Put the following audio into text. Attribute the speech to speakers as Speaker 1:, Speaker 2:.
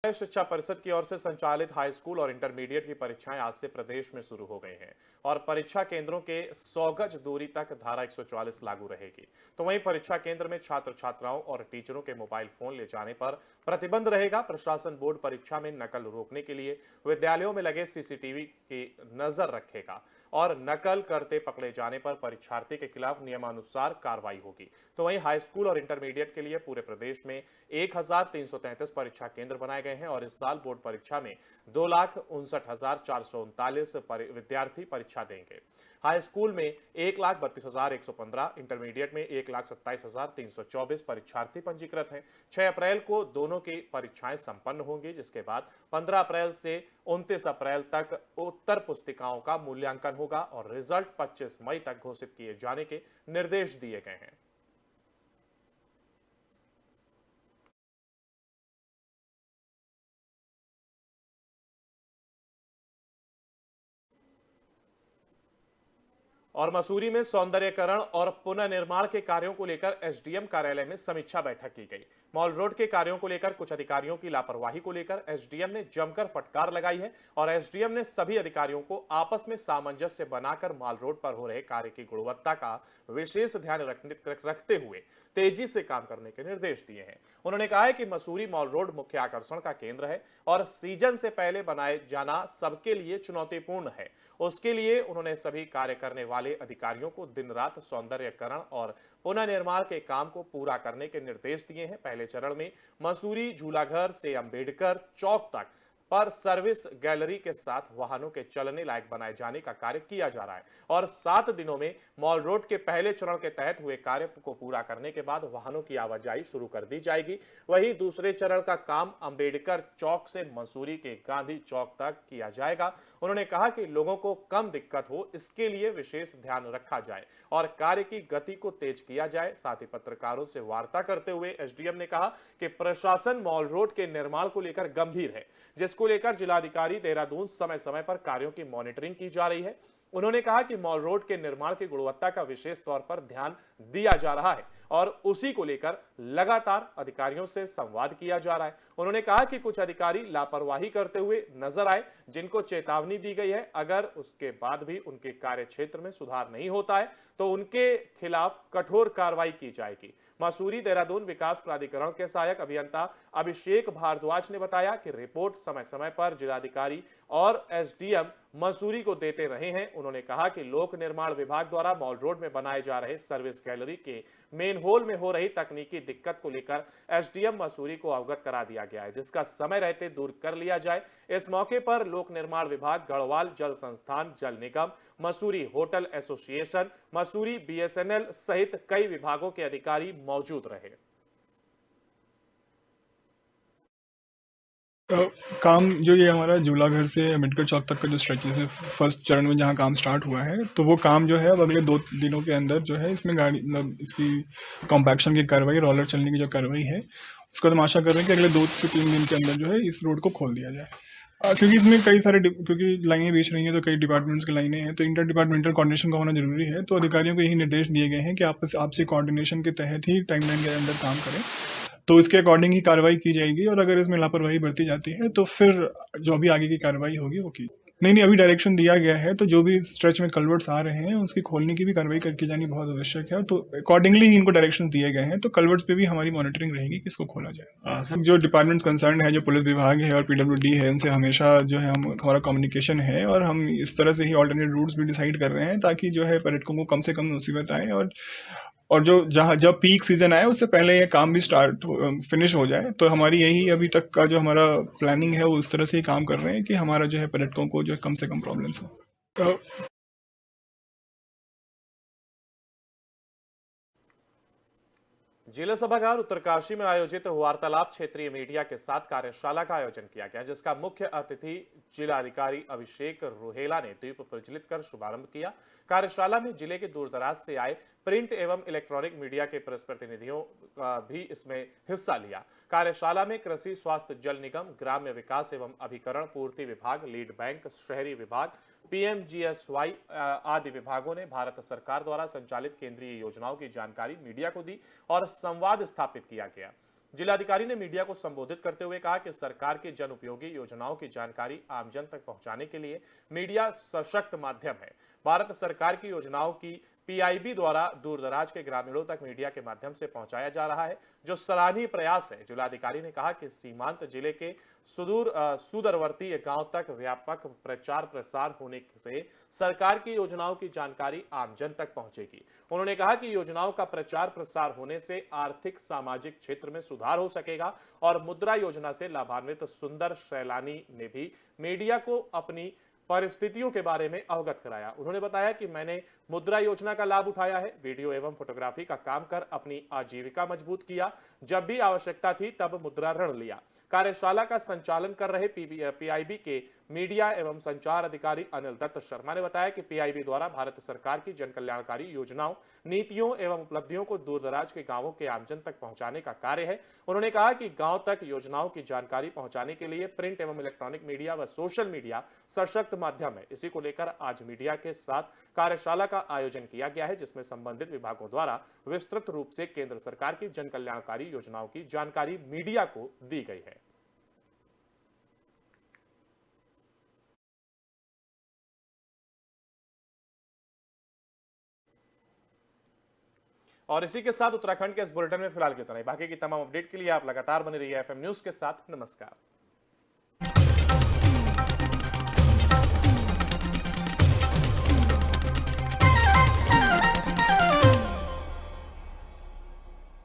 Speaker 1: शिक्षा परिषद की ओर से संचालित हाई स्कूल और इंटरमीडिएट की परीक्षाएं आज से प्रदेश में शुरू हो गई हैं और परीक्षा केंद्रों के 100 गज दूरी तक धारा 144 लागू रहेगी। तो वहीं परीक्षा केंद्र में छात्र छात्राओं और टीचरों के मोबाइल फोन ले जाने पर प्रतिबंध रहेगा। प्रशासन बोर्ड परीक्षा में नकल रोकने के लिए विद्यालयों में लगे सीसीटीवी की नजर रखेगा और नकल करते पकड़े जाने पर परीक्षार्थी के खिलाफ नियमानुसार कार्रवाई होगी। तो वहीं हाई स्कूल और इंटरमीडिएट के लिए पूरे प्रदेश में 1333 परीक्षा केंद्र बनाए गए हैं और इस साल बोर्ड परीक्षा में 2,59,439 विद्यार्थी परीक्षा देंगे। हाई स्कूल में 1,32,115, इंटरमीडिएट में 1,27,324 परीक्षार्थी पंजीकृत हैं। 6 अप्रैल को दोनों की परीक्षाएं संपन्न होंगी, जिसके बाद 15 अप्रैल से 29 अप्रैल तक उत्तर पुस्तिकाओं का मूल्यांकन होगा और रिजल्ट 25 मई तक घोषित किए जाने के निर्देश दिए गए हैं। और मसूरी में सौंदर्यकरण और पुनर्निर्माण के कार्यों को लेकर एसडीएम कार्यालय में समीक्षा बैठक की गई। मॉल रोड के कार्यों को लेकर कुछ अधिकारियों की लापरवाही को लेकर एसडीएम ने जमकर फटकार लगाई है और एसडीएम ने सभी अधिकारियों को आपस में सामंजस्य बनाकर मॉल रोड पर हो रहे कार्य की गुणवत्ता का विशेष ध्यान रखते हुए तेजी से काम करने के निर्देश दिए हैं। उन्होंने कहा है कि मसूरी मॉल रोड मुख्य आकर्षण का केंद्र है और सीजन से पहले बनाए जाना सबके लिए चुनौतीपूर्ण है। उसके लिए उन्होंने सभी कार्य करने वाले अधिकारियों को दिन रात सौंदर्यकरण और पुनर्निर्माण के काम को पूरा करने के निर्देश दिए हैं। पहले चरण में मसूरी झूलाघर से अंबेडकर चौक तक पर सर्विस गैलरी के साथ वाहनों के चलने लायक बनाए जाने का कार्य किया जा रहा है और 7 दिनों में मॉल रोड के पहले चरण के तहत हुए कार्य को पूरा करने के बाद वाहनों की आवाजाही शुरू कर दी जाएगी। वहीं दूसरे चरण का काम अंबेडकर चौक से मसूरी के गांधी चौक तक किया जाएगा। उन्होंने कहा कि लोगों को कम दिक्कत हो, इसके लिए विशेष ध्यान रखा जाए और कार्य की गति को तेज किया जाए। साथ ही पत्रकारों से वार्ता करते हुए एसडीएम ने कहा कि प्रशासन मॉल रोड के निर्माण को लेकर गंभीर है, जिसको लेकर जिलाधिकारी देहरादून समय समय पर कार्यों की मॉनिटरिंग की जा रही है। उन्होंने कहा कि मॉल रोड के निर्माण की गुणवत्ता का विशेष तौर पर ध्यान दिया जा रहा है और उसी को लेकर लगातार अधिकारियों से संवाद किया जा रहा है। उन्होंने कहा कि कुछ अधिकारी लापरवाही करते हुए नजर आए, जिनको चेतावनी दी गई है। अगर उसके बाद भी उनके कार्य क्षेत्र में सुधार नहीं होता है तो उनके खिलाफ कठोर कार्रवाई की जाएगी। मसूरी देहरादून विकास प्राधिकरण के सहायक अभियंता अभिषेक भारद्वाज ने बताया कि रिपोर्ट समय समय पर जिलाधिकारी और एसडीएम मसूरी को देते रहे हैं। उन्होंने कहा कि लोक निर्माण विभाग द्वारा मॉल रोड में बनाए जा रहे सर्विस गैलरी के मेन होल में हो रही तकनीकी दिक्कत को लेकर एसडीएम मसूरी को अवगत करा दिया गया है, जिसका समय रहते दूर कर लिया जाए। इस मौके पर लोक निर्माण विभाग, Garhwal Jal Sansthan, Jal Nigam, Mussoorie hotel association, Mussoorie BSNL सहित कई विभागों के अधिकारी मौजूद रहे।
Speaker 2: काम जो ये हमारा झूला घर से अम्बेडकर चौक तक का जो स्ट्रेचेस है, फर्स्ट चरण में जहाँ काम स्टार्ट हुआ है, तो वो काम जो है अब अगले 2 दिनों के अंदर जो है इसमें गाड़ी मतलब इसकी कॉम्पैक्शन की कार्रवाई, रोलर चलने की जो कार्रवाई है, उसको हम आशा कर रहे हैं कि अगले 2 से 3 दिन के अंदर जो है इस रोड को खोल दिया जाए। क्योंकि इसमें कई सारे क्योंकि लाइनें बीच रही हैं, तो कई डिपार्टमेंट्स की लाइनें हैं, तो इंटर डिपार्टमेंटल कोऑर्डिनेशन का होना जरूरी है। तो अधिकारियों को यही निर्देश दिए गए हैं कि आपसी कोऑर्डिनेशन के तहत ही टाइमलाइन के अंदर काम करें, तो इसके अकॉर्डिंग ही कार्रवाई की जाएगी और अगर इसमें लापरवाही बरती जाती है तो फिर जो भी आगे की कार्रवाई होगी वो की। नहीं, अभी डायरेक्शन दिया गया है, तो जो भी स्ट्रेच में कल्वर्ट्स आ रहे हैं उसकी खोलने की भी कार्रवाई करके जानी बहुत आवश्यक है। तो अकॉर्डिंगली ही इनको डायरेक्शन दिए गए हैं, तो कल्वर्ट्स पे भी हमारी मॉनिटरिंग रहेगी कि इसको खोला जाए। जो डिपार्टमेंट्स कंसर्न है, जो पुलिस विभाग है और पीडब्ल्यूडी है, उनसे हमेशा जो है हमारा कम्युनिकेशन है और हम इस तरह से ही ऑल्टरनेट रूट्स भी डिसाइड कर रहे हैं ताकि जो है पर्यटकों को कम से कम मुसीबत आए और जो जहाँ जब पीक सीजन आए उससे पहले ये काम भी फिनिश हो जाए। तो हमारी यही अभी तक का जो हमारा प्लानिंग है वो उस तरह से ही काम कर रहे हैं कि हमारा जो है पर्यटकों को जो कम से कम प्रॉब्लम्स हो।
Speaker 1: जिला सभागार उत्तरकाशी में आयोजित वार्तालाप क्षेत्रीय मीडिया के साथ कार्यशाला का आयोजन किया गया, जिसका मुख्य अतिथि जिलाधिकारी अभिषेक रुहेला ने दीप प्रज्वलित कर शुभारंभ किया। कार्यशाला में जिले के दूरदराज से आए प्रिंट एवं इलेक्ट्रॉनिक मीडिया के प्रेस प्रतिनिधियों भी इसमें हिस्सा लिया। कार्यशाला में कृषि, स्वास्थ्य, जल निगम, ग्राम्य विकास एवं अभिकरण पूर्ति विभाग, लीड बैंक, शहरी विभाग, पीएमजीएसवाई आदि विभागों ने भारत सरकार द्वारा संचालित केंद्रीय योजनाओं की जानकारी मीडिया को दी और संवाद स्थापित किया गया। जिलाधिकारी ने मीडिया को संबोधित करते हुए कहा कि सरकार की जन उपयोगी योजनाओं की जानकारी आमजन तक पहुंचाने के लिए मीडिया सशक्त माध्यम है। भारत सरकार की योजनाओं की पीआईबी द्वारा दूरदराज के ग्रामीणों तक मीडिया के माध्यम से पहुंचाया जा रहा है, जो सराहनीय प्रयास है। जिलाधिकारी ने कहा कि सीमांत जिले के सुदूरवर्ती गांव तक व्यापक प्रचार प्रसार होने से सरकार की योजनाओं की जानकारी आमजन तक पहुंचेगी। उन्होंने कहा कि योजनाओं का प्रचार प्रसार होने से आर्थिक सामाजिक क्षेत्र में सुधार हो सकेगा और मुद्रा योजना से लाभान्वित सुंदर सैलानी ने भी मीडिया को अपनी परिस्थितियों के बारे में अवगत कराया। उन्होंने बताया कि मैंने मुद्रा योजना का लाभ उठाया है, वीडियो एवं फोटोग्राफी का काम कर अपनी आजीविका मजबूत किया, जब भी आवश्यकता थी तब मुद्रा ऋण लिया। कार्यशाला का संचालन कर रहे पीआईबी के मीडिया एवं संचार अधिकारी अनिल दत्त शर्मा ने बताया कि पीआईबी द्वारा भारत सरकार की जन कल्याणकारी योजनाओं, नीतियों एवं उपलब्धियों को दूरदराज के गांवों के आमजन तक पहुंचाने का कार्य है। उन्होंने कहा कि गांव तक योजनाओं की जानकारी पहुंचाने के लिए प्रिंट एवं इलेक्ट्रॉनिक मीडिया व सोशल मीडिया सशक्त माध्यम है। इसी को लेकर आज मीडिया के साथ कार्यशाला का आयोजन किया गया है, जिसमें संबंधित विभागों द्वारा विस्तृत रूप से केंद्र सरकार की जन कल्याणकारी योजनाओं की जानकारी मीडिया को दी गई है। और इसी के साथ उत्तराखंड के इस बुलेटिन में फिलहाल कितना ही। बाकी की तमाम अपडेट के लिए आप लगातार बने रहिए एफएम न्यूज के साथ। नमस्कार।